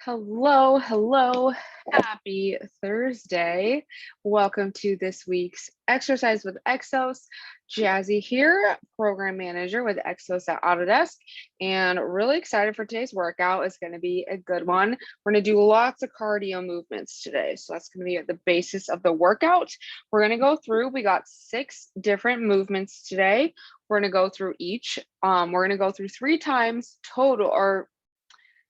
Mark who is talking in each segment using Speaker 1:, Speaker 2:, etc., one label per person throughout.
Speaker 1: Hello. Happy Thursday. Welcome to this week's Exercise with Exos. Jazzy here, Program Manager with Exos at Autodesk, and really excited for today's workout. It's going to be a good one. We're going to do lots of cardio movements today, so that's going to be at the basis of the workout. We're going to go through, we got 6 different movements today. We're going to go through each. We're going to go through 3 times total, or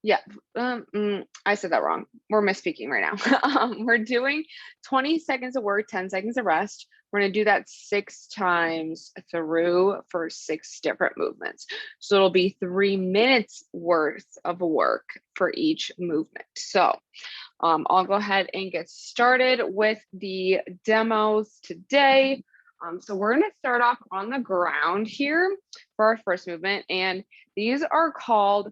Speaker 1: yeah, I said that wrong. We're misspeaking right now. We're doing 20 seconds of work, 10 seconds of rest. We're going to do that 6 times through for 6 different movements. So it'll be 3 minutes worth of work for each movement. So I'll go ahead and get started with the demos today. So we're going to start off on the ground here for our first movement, and these are called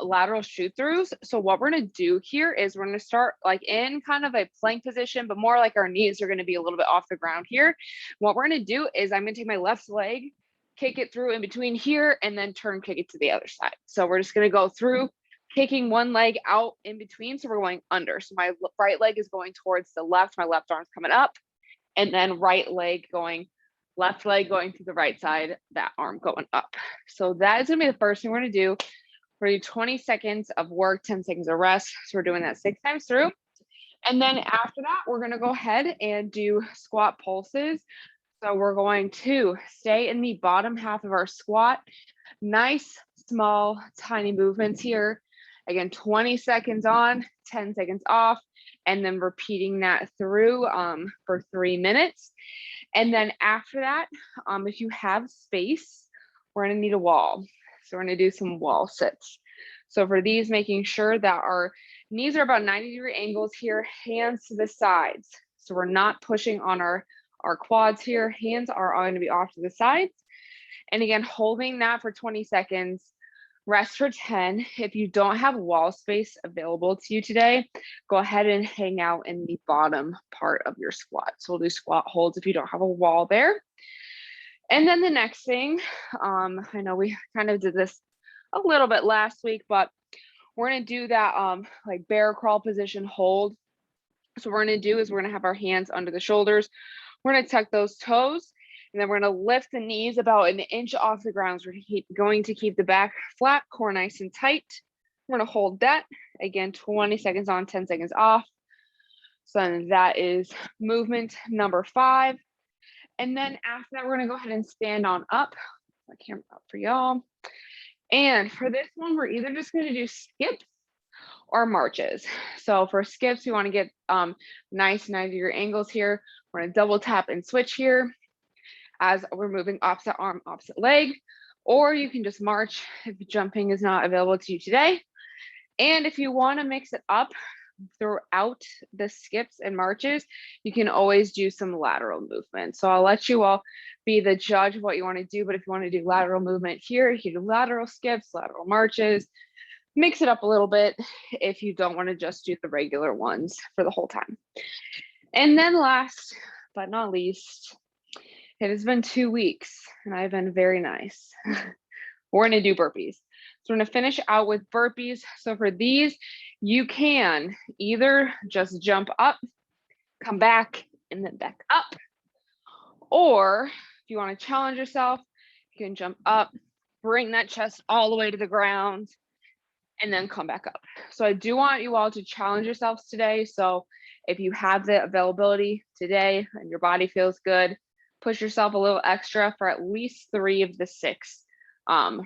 Speaker 1: lateral shoot throughs. So what we're going to do here is we're going to start like in kind of a plank position, but more like our knees are going to be a little bit off the ground here. What we're going to do is I'm going to take my left leg, kick it through in between here, and then kick it to the other side. So we're just going to go through kicking one leg out in between. So we're going under. So my right leg is going towards the left. My left arm's coming up. And then right leg going, left leg going to the right side, that arm going up. So that is going to be the first thing we're going to do. We're going to do 20 seconds of work, 10 seconds of rest. So we're doing that 6 times through. And then after that, we're going to go ahead and do squat pulses. So we're going to stay in the bottom half of our squat. Nice, small, tiny movements here. Again, 20 seconds on, 10 seconds off, and then repeating that through for 3 minutes. And then after that, if you have space, we're going to need a wall. So we're going to do some wall sits. So for these, making sure that our knees are about 90-degree angles here, hands to the sides. So we're not pushing on our quads here. Hands are going to be off to the sides. And again, holding that for 20 seconds. Rest for 10. If you don't have wall space available to you today, go ahead and hang out in the bottom part of your squat. So we'll do squat holds if you don't have a wall there. And then the next thing, I know we kind of did this a little bit last week, but we're going to do that like bear crawl position hold. So what we're going to do is we're going to have our hands under the shoulders. We're going to tuck those toes. And then we're going to lift the knees about 1 inch off the ground. So we're going to keep the back flat, core nice and tight. We're going to hold that. Again, 20 seconds on, 10 seconds off. So that is movement number 5. And then after that, we're going to go ahead and stand on up. My camera up for y'all. And for this one, we're either just going to do skips or marches. So for skips, we want to get nice 90-degree angles here. We're going to double tap and switch here as we're moving opposite arm, opposite leg, or you can just march if jumping is not available to you today. And if you want to mix it up throughout the skips and marches, you can always do some lateral movement. So I'll let you all be the judge of what you want to do, but if you want to do lateral movement here, you can do lateral skips, lateral marches, mix it up a little bit if you don't want to just do the regular ones for the whole time. And then last but not least, it has been 2 weeks and I've been very nice. We're going to do burpees. So we're going to finish out with burpees. So for these, you can either just jump up, come back, and then back up. Or if you want to challenge yourself, you can jump up, bring that chest all the way to the ground, and then come back up. So I do want you all to challenge yourselves today. So if you have the availability today and your body feels good, push yourself a little extra for at least 3 of the 6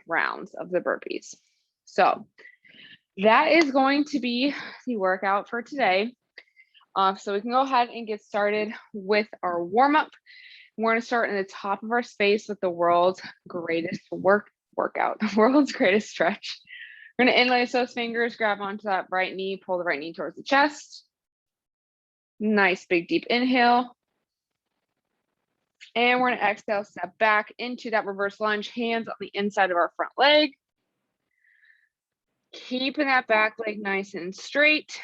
Speaker 1: rounds of the burpees. So that is going to be the workout for today. So we can go ahead and get started with our warm-up. We're going to start in the top of our space with the world's greatest workout, the world's greatest stretch. We're going to interlace those fingers, grab onto that right knee, pull the right knee towards the chest. Nice big deep inhale. And we're going to exhale, step back into that reverse lunge, hands on the inside of our front leg. Keeping that back leg nice and straight.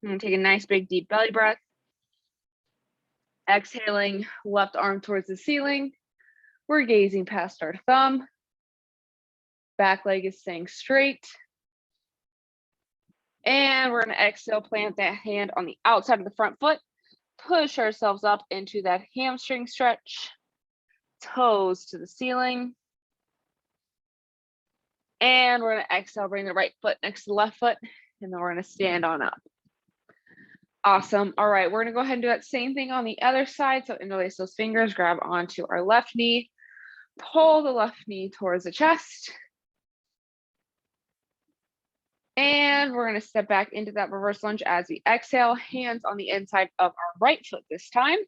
Speaker 1: I'm going to take a nice big deep belly breath. Exhaling, left arm towards the ceiling. We're gazing past our thumb. Back leg is staying straight. And we're going to exhale, plant that hand on the outside of the front foot. Push ourselves up into that hamstring stretch. Toes to the ceiling. And we're going to exhale, bring the right foot next to the left foot. And then we're going to stand on up. Awesome. All right, we're going to go ahead and do that same thing on the other side. So interlace those fingers, grab onto our left knee. Pull the left knee towards the chest. And we're going to step back into that reverse lunge as we exhale, hands on the inside of our right foot this time.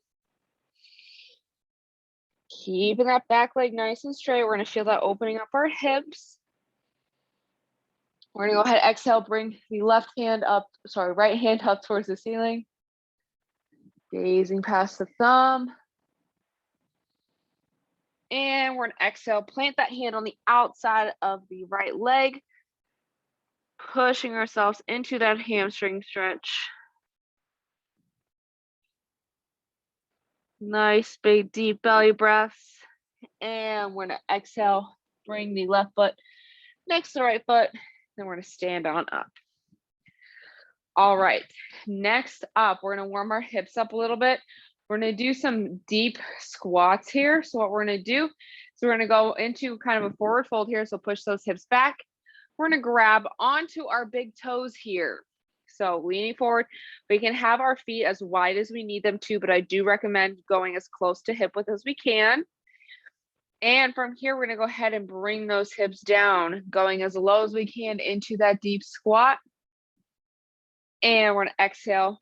Speaker 1: Keeping that back leg nice and straight. We're going to feel that opening up our hips. We're going to go ahead, exhale, bring the right hand up towards the ceiling. Gazing past the thumb. And we're going to exhale, plant that hand on the outside of the right leg. Pushing ourselves into that hamstring stretch. Nice, big, deep belly breaths. And we're going to exhale, bring the left foot next to the right foot. Then we're going to stand on up. All right, next up, we're going to warm our hips up a little bit. We're going to do some deep squats here. So what we're going to do is we're going to go into kind of a forward fold here. So push those hips back. We're going to grab onto our big toes here. So leaning forward, we can have our feet as wide as we need them to, but I do recommend going as close to hip width as we can. And from here, we're going to go ahead and bring those hips down, going as low as we can into that deep squat. And we're going to exhale,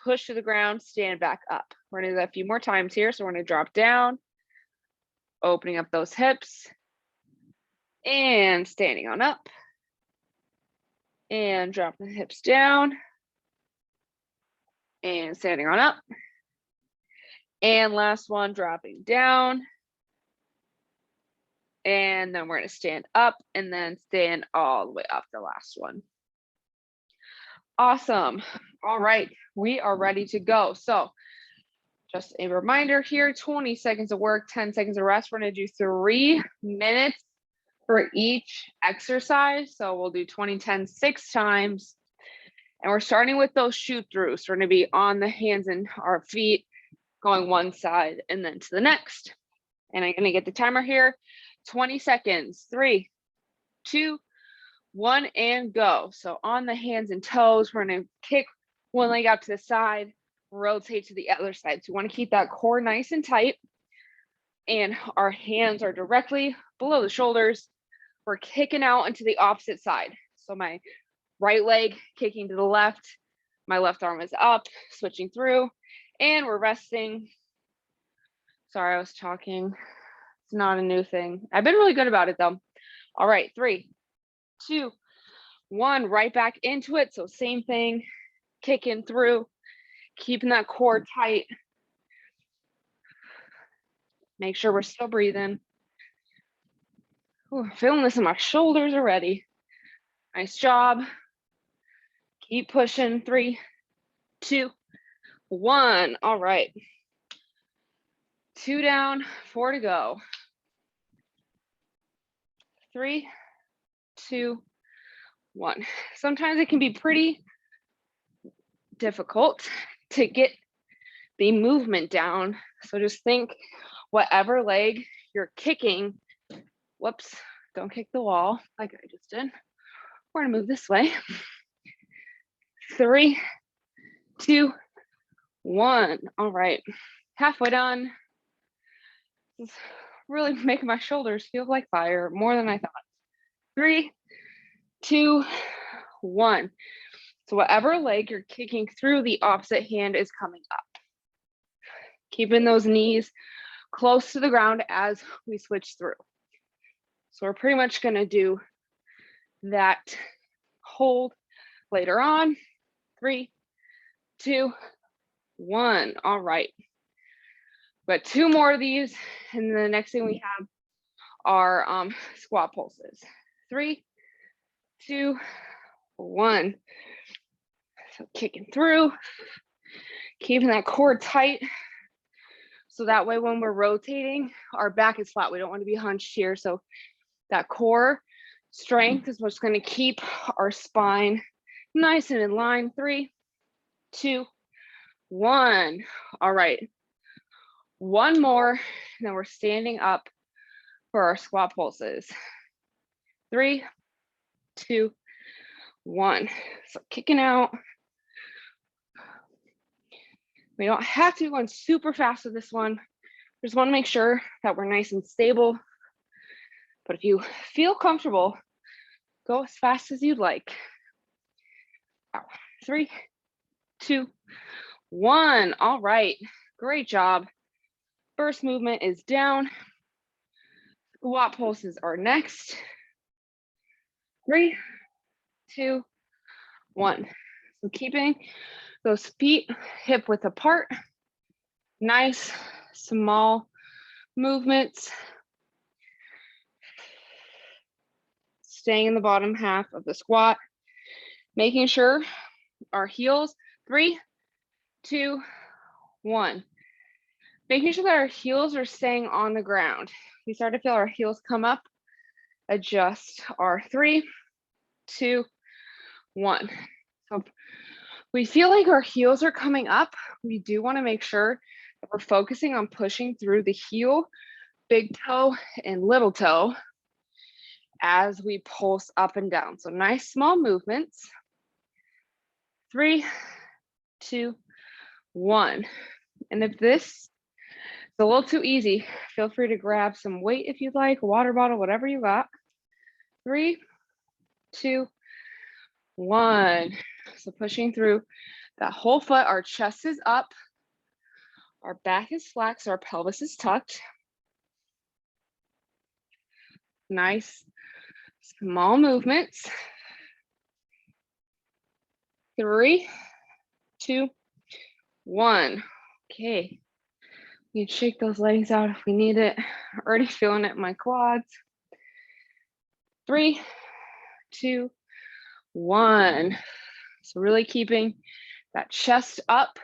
Speaker 1: push to the ground, stand back up. We're going to do that a few more times here. So we're going to drop down, opening up those hips, and standing on up. And dropping the hips down and standing on up. And last one, dropping down. And then we're going to stand up and then stand all the way up the last one. Awesome. All right, we are ready to go. So just a reminder here, 20 seconds of work, 10 seconds of rest. We're going to do 3 minutes for each exercise. So we'll do 20, 10, 6 times. And we're starting with those shoot throughs. So we're going to be on the hands and our feet, going one side and then to the next. And I'm going to get the timer here. 20 seconds. 3, 2, 1, and go. So on the hands and toes, we're going to kick one leg out to the side, rotate to the other side. So we want to keep that core nice and tight. And our hands are directly below the shoulders. We're kicking out into the opposite side. So my right leg kicking to the left, my left arm is up, switching through, and we're resting. Sorry, I was talking. It's not a new thing. I've been really good about it though. All right, 3, 2, 1, right back into it. So same thing, kicking through, keeping that core tight. Make sure we're still breathing. Ooh, feeling this in my shoulders already. Nice job. Keep pushing. 3, 2, 1. All right. 2 down, 4 to go. 3, 2, 1. Sometimes it can be pretty difficult to get the movement down. So just think whatever leg you're kicking. Whoops, don't kick the wall like I just did. We're gonna move this way. 3, 2, 1. All right, halfway done. This is really making my shoulders feel like fire, more than I thought. 3, 2, 1. So whatever leg you're kicking through, the opposite hand is coming up. Keeping those knees close to the ground as we switch through. So we're pretty much gonna do that hold later on. 3, 2, 1. All right. But 2 more of these, and the next thing we have are squat pulses. 3, 2, 1. So kicking through, keeping that core tight. So that way when we're rotating, our back is flat. We don't want to be hunched here. So that core strength is what's going to keep our spine Nice and in line. 3, 2, 1. All right. One more, and then we're standing up for our squat pulses. 3, 2, 1. So kicking out. We don't have to be going super fast with this one. Just want to make sure that we're nice and stable. But if you feel comfortable, go as fast as you'd like. 3, 2, 1. All right. Great job. First movement is down. Squat pulses are next. 3, 2, 1. So keeping those feet hip width apart. Nice, small movements. Staying in the bottom half of the squat. Making sure our heels, 3, 2, 1. Making sure that our heels are staying on the ground. We start to feel our heels come up. Adjust our 3, 2, 1. So we feel like our heels are coming up. We do want to make sure that we're focusing on pushing through the heel, big toe, and little toe as we pulse up and down. So nice small movements. 3, 2, 1. And if this is a little too easy, feel free to grab some weight if you'd like, a water bottle, whatever you got. 3, 2, 1. So pushing through that whole foot, our chest is up, our back is flat, so our pelvis is tucked. Nice, small movements. 3, 2, 1. Okay, you can shake those legs out if we need it. Already feeling it in my quads. 3, 2, 1. So really keeping that chest up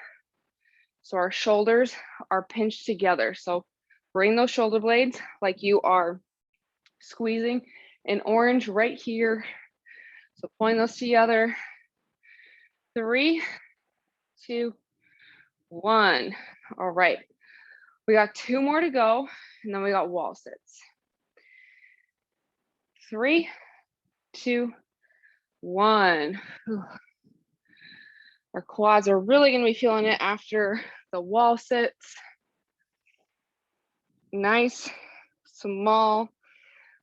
Speaker 1: so our shoulders are pinched together. So bring those shoulder blades like you are squeezing an orange right here. So pulling those together. 3, 2, 1. All right. We got 2 more to go, and then we got wall sits. 3, 2, 1. Our quads are really going to be feeling it after the wall sits. Nice, small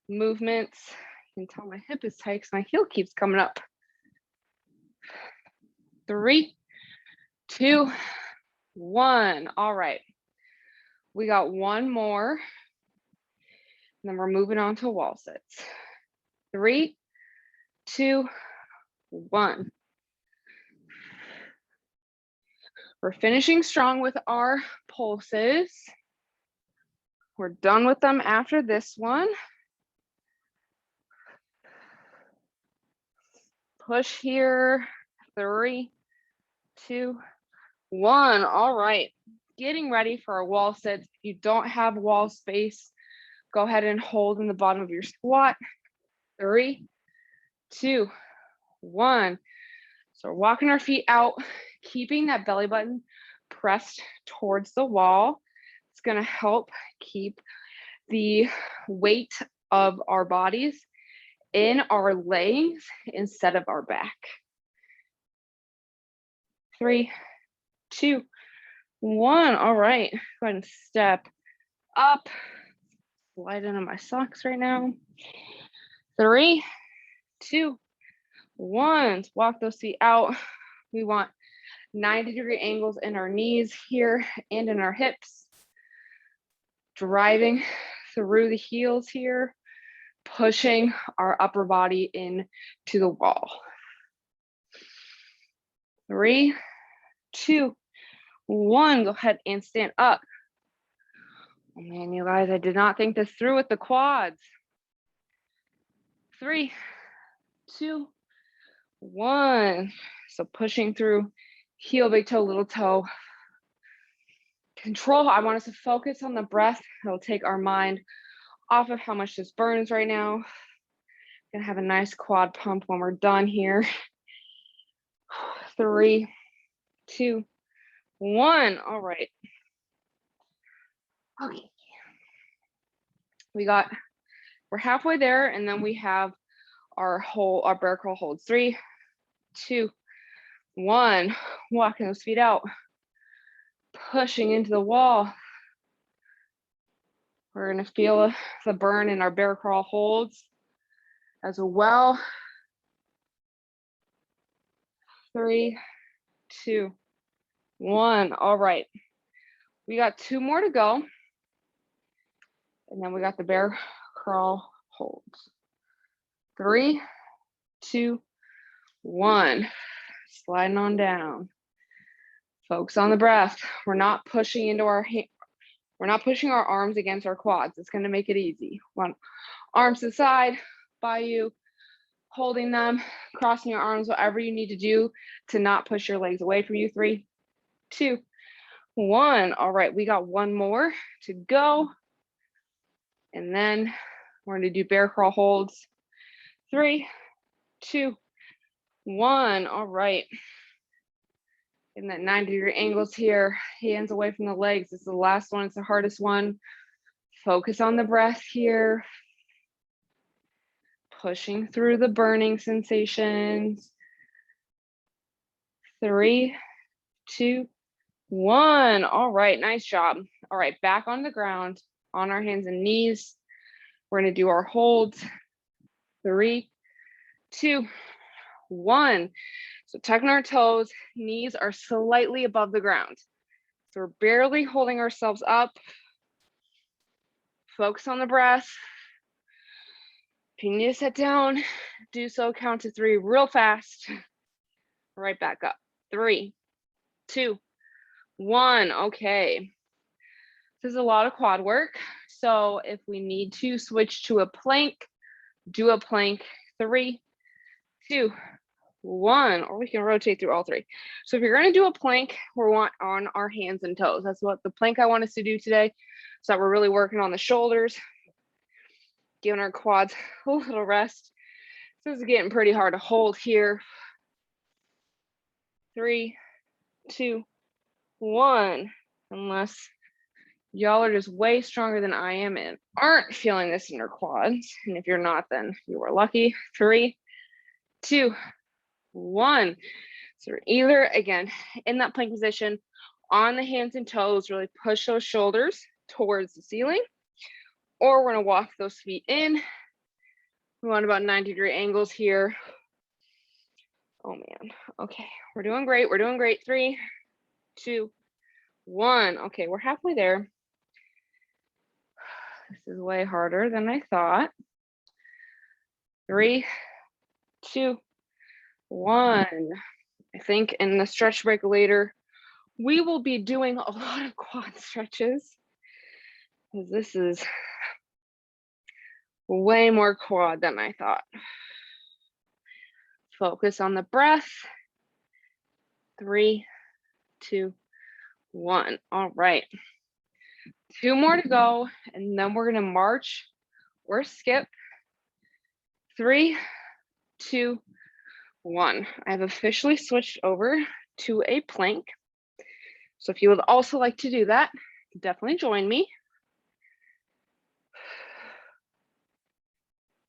Speaker 1: movements. You can tell my hip is tight because my heel keeps coming up. 3, 2, 1. All right. We got one more. And then we're moving on to wall sits. 3, 2, 1. We're finishing strong with our pulses. We're done with them after this one. Push here. 3, 2, 1. All right. Getting ready for our wall sits. If you don't have wall space, go ahead and hold in the bottom of your squat. 3, 2, 1. So we're walking our feet out, keeping that belly button pressed towards the wall. It's going to help keep the weight of our bodies in our legs instead of our back. 3, 2, 1. All right. Go ahead and step up. Slide into my socks right now. 3, 2, 1. Walk those feet out. We want 90-degree angles in our knees here and in our hips. Driving through the heels here, pushing our upper body into the wall. 3, 2, 1. Go ahead and stand up. Oh man, you guys, I did not think this through with the quads. 3, 2, 1. So pushing through heel, big toe, little toe. Control. I want us to focus on the breath. It'll take our mind off of how much this burns right now. Gonna have a nice quad pump when we're done here. 3, 2, 1. All right. Okay. We're halfway there, and then we have our bear crawl holds. 3, 2, 1. Walking those feet out. Pushing into the wall. We're going to feel the burn in our bear crawl holds as well. 3, 2, 1. All right. We got 2 more to go. And then we got the bear crawl holds. 3, 2, 1. Sliding on down. Focus on the breath. We're not pushing into we're not pushing our arms against our quads. It's going to make it easy. One, arms to the side by you, holding them, crossing your arms, whatever you need to do to not push your legs away from you. 3, 2, 1. All right, we got 1 more to go. And then we're going to do bear crawl holds. 3, 2, 1. All right. In that 90-degree angles here, hands away from the legs. This is the last one. It's the hardest one. Focus on the breath here. Pushing through the burning sensations. 3, 2, 1. All right, nice job. All right, back on the ground, on our hands and knees. We're going to do our holds. 3, 2, 1. So tucking our toes, knees are slightly above the ground. So we're barely holding ourselves up. Focus on the breath. If you need to sit down, do so. Count to 3 real fast. Right back up. 3, 2, 1. Okay. This is a lot of quad work. So if we need to switch to a plank, do a plank. 3, 2, 1, or we can rotate through all 3. So if you're going to do a plank, we're on our hands and toes. That's what the plank I want us to do today. So that we're really working on the shoulders, giving our quads a little rest. This is getting pretty hard to hold here. 3, 2, 1. Unless y'all are just way stronger than I am and aren't feeling this in your quads. And if you're not, then you were lucky. 3, 2, 1. So we're either, again, in that plank position, on the hands and toes, really push those shoulders towards the ceiling, or we're going to walk those feet in. We want about 90-degree angles here. Oh man. Okay, we're doing great. We're doing great. 3, 2, 1. Okay, we're halfway there. This is way harder than I thought. 3, 2, 1. I think in the stretch break later, we will be doing a lot of quad stretches, because this is way more quad than I thought. Focus on the breath. 3, 2, 1. All right. 2 more to go, and then we're going to march or skip. 3, 2, 1. I've officially switched over to a plank. So if you would also like to do that, definitely join me.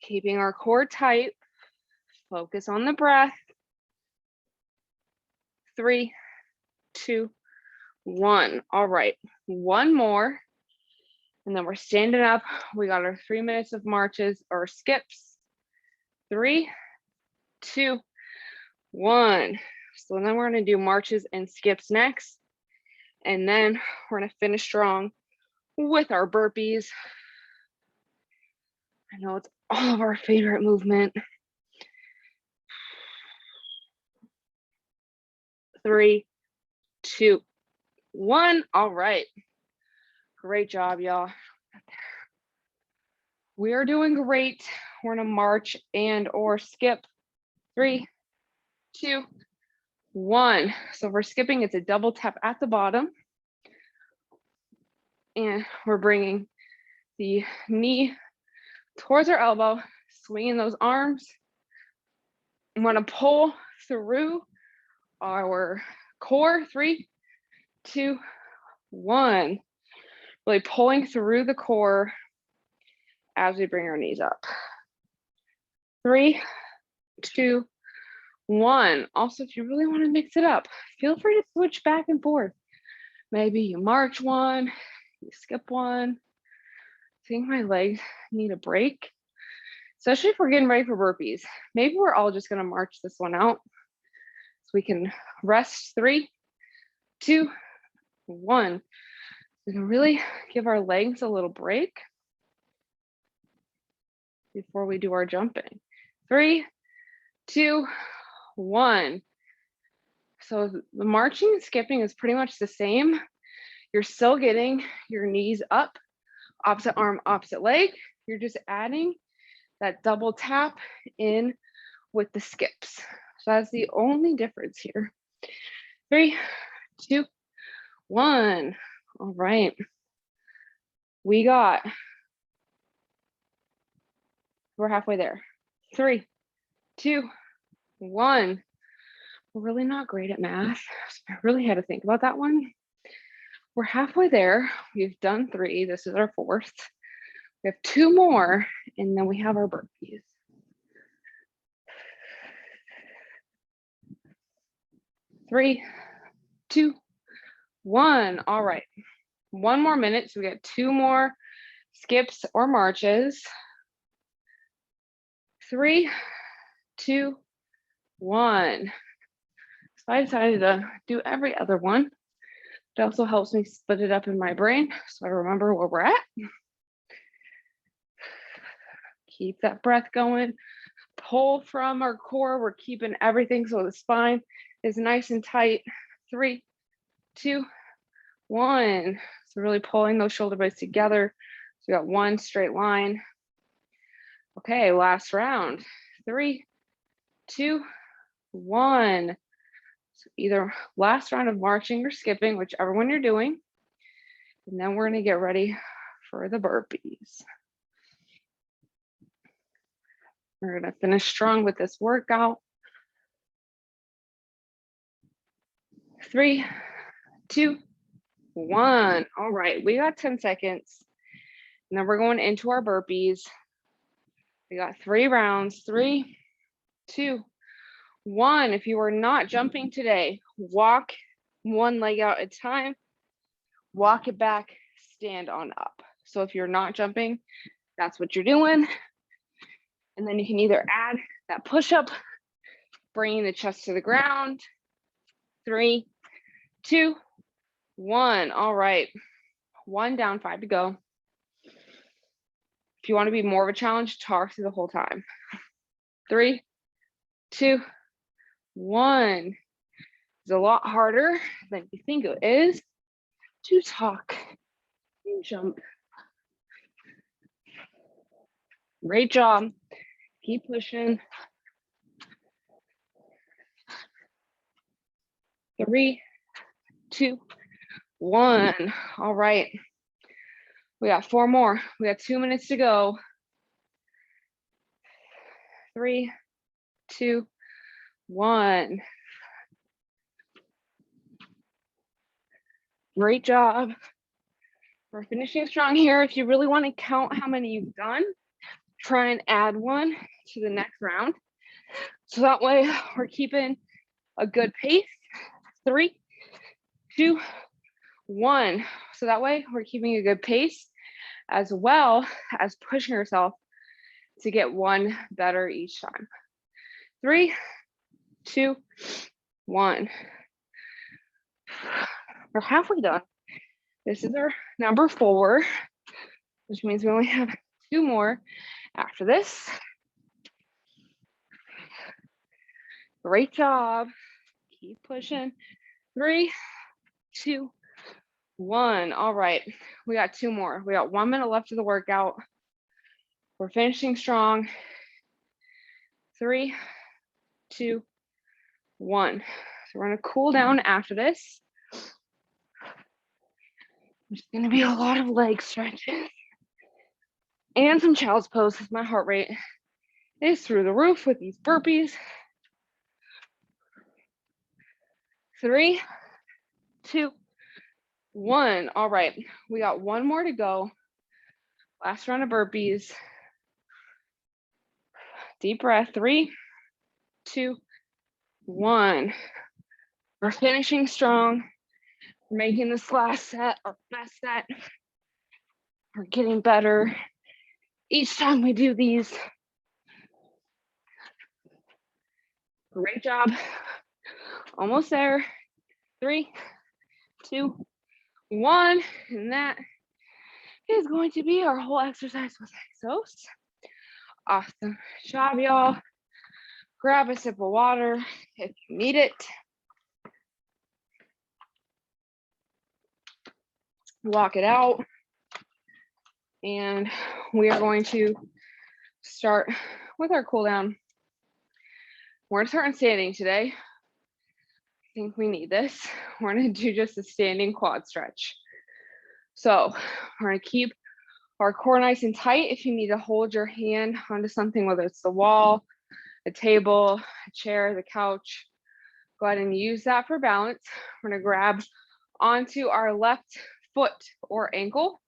Speaker 1: Keeping our core tight. Focus on the breath. 3, 2, 1. All right, 1 more. And then we're standing up. We got our 3 minutes of marches or skips. 3, 2, 1. So then we're going to do marches and skips next. And then we're going to finish strong with our burpees. I know it's all of our favorite movement. 3, 2, 1. All right. Great job, y'all. We are doing great. We're going to march and or skip. 3, 2, 1. So we're skipping. It's a double tap at the bottom. And we're bringing the knee towards our elbow, swinging those arms. I'm going to pull through our core. 3, 2, 1. Really pulling through the core as we bring our knees up. 3, 2, 1. Also, if you really want to mix it up, feel free to switch back and forth. Maybe you march one, you skip one. I think my legs need a break, especially if we're getting ready for burpees. Maybe we're all just going to march this one out so we can rest. 3, 2, 1. We can really give our legs a little break before we do our jumping. 3, 2, 1. So the marching and skipping is pretty much the same. You're still getting your knees up, opposite arm, opposite leg. You're just adding that double tap in with the skips. So that's the only difference here. 3, 2, 1. All right. We're halfway there. 3, 2, 1. We're really not great at math. So I really had to think about that one. We're halfway there. We've done 3. This is our 4th. We have 2 more, and then we have our burpees. 3, 2, 1. All right. 1 more minute. So we got 2 more skips or marches. 3, 2, 1. So I decided to do every other one. It also helps me split it up in my brain so I remember where we're at. Keep that breath going. Pull from our core. We're keeping everything so the spine is nice and tight. 3, 2, 1. So really pulling those shoulder blades together. So we got 1 straight line. Okay, last round. 3, 2, 1. So either last round of marching or skipping, whichever one you're doing. And then we're going to get ready for the burpees. We're going to finish strong with this workout. 3, 2, 1. All right, we got 10 seconds. And then we're going into our burpees. We got 3 rounds. 3, 2, 1. If you are not jumping today, walk 1 leg out at a time. Walk it back, stand on up. So if you're not jumping, that's what you're doing. And then you can either add that push-up, bringing the chest to the ground. 3, 2, 1. All right. 1 down, 5 to go. If you want to be more of a challenge, talk through the whole time. 3, 2, 1. It's a lot harder than you think it is to talk and jump. Great job. Keep pushing. 3, 2, 1. All right. We got 4 more. We got 2 minutes to go. 3, 2, 1. Great job. We're finishing strong here. If you really want to count how many you've done, try and add 1 to the next round. So that way we're keeping a good pace. 3, 2, 1. So that way we're keeping a good pace as well as pushing yourself to get 1 better each time. 3, 2, 1. We're halfway done. This is our number 4, which means we only have 2 more after this. Great job. Keep pushing. 3, 2, 1. All right. We got 2 more. We got 1 minute left of the workout. We're finishing strong. 3, 2, 1. So we're going to cool down after this. There's going to be a lot of leg stretches and some child's pose because my heart rate is through the roof with these burpees. 3, 2, 1. All right, we got one more to go. Last round of burpees. Deep breath. 3, 2, 1. We're finishing strong. We're making this last set our best set. We're getting better each time we do these. Great job. Almost there. 3, 2, 1. And that is going to be our whole exercise with Exos. Awesome job, y'all. Grab a sip of water if you need it. Walk it out. And we are going to start with our cool down. We're going to start in standing today. I think we need this. We're going to do just a standing quad stretch. So we're going to keep our core nice and tight. If you need to hold your hand onto something, whether it's the wall, a table, a chair, the couch, go ahead and use that for balance. We're going to grab onto our left foot or ankle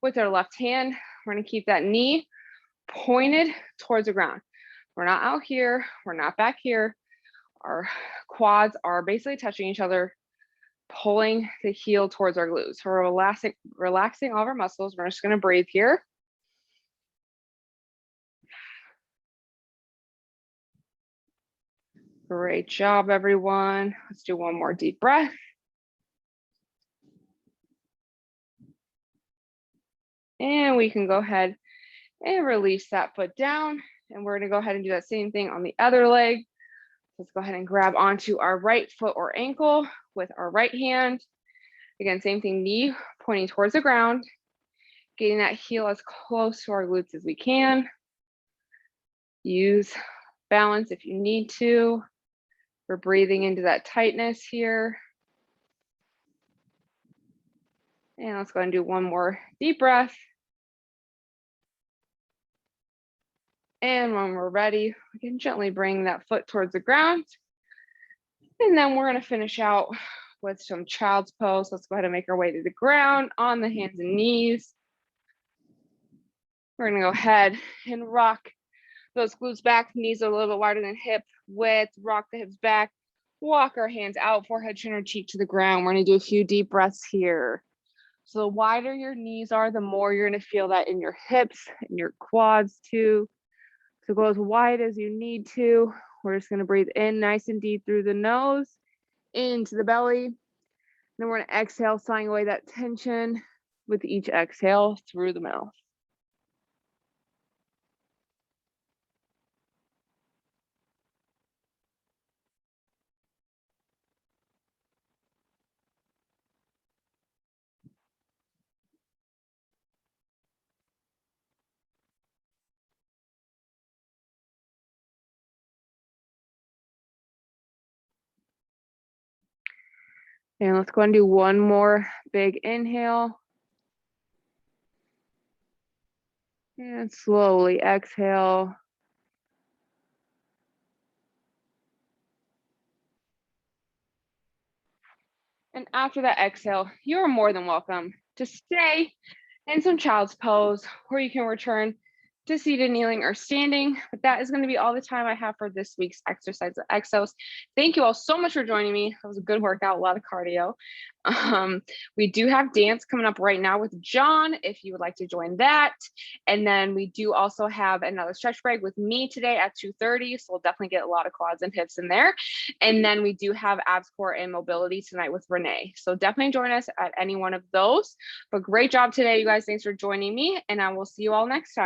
Speaker 1: with our left hand. We're going to keep that knee pointed towards the ground. We're not out here. We're not back here. Our quads are basically touching each other, pulling the heel towards our glutes. So we're relaxing all of our muscles. We're just going to breathe here. Great job, everyone. Let's do one more deep breath. And we can go ahead and release that foot down. And we're going to go ahead and do that same thing on the other leg. Let's go ahead and grab onto our right foot or ankle with our right hand. Again, same thing, knee pointing towards the ground, getting that heel as close to our glutes as we can. Use balance if you need to. We're breathing into that tightness here. And let's go ahead and do one more deep breath. And when we're ready, we can gently bring that foot towards the ground. And then we're going to finish out with some child's pose. Let's go ahead and make our way to the ground on the hands and knees. We're going to go ahead and rock those glutes back. Knees are a little bit wider than hip width. Rock the hips back. Walk our hands out, forehead, chin, or cheek to the ground. We're going to do a few deep breaths here. So the wider your knees are, the more you're going to feel that in your hips and your quads too. So go as wide as you need to. We're just going to breathe in nice and deep through the nose, into the belly. Then we're going to exhale, sighing away that tension with each exhale through the mouth. And let's go and do one more big inhale. And slowly exhale. And after that exhale, you're more than welcome to stay in some child's pose, or you can return to seated, kneeling, or standing. But that is going to be all the time I have for this week's exercise with Exos. Thank you all so much for joining me. That was a good workout, a lot of cardio. We do have dance coming up right now with John, if you would like to join that. And then we do also have another stretch break with me today at 2:30. So we'll definitely get a lot of quads and hips in there. And then we do have abs, core, and mobility tonight with Renee. So definitely join us at any one of those. But great job today, you guys. Thanks for joining me. And I will see you all next time.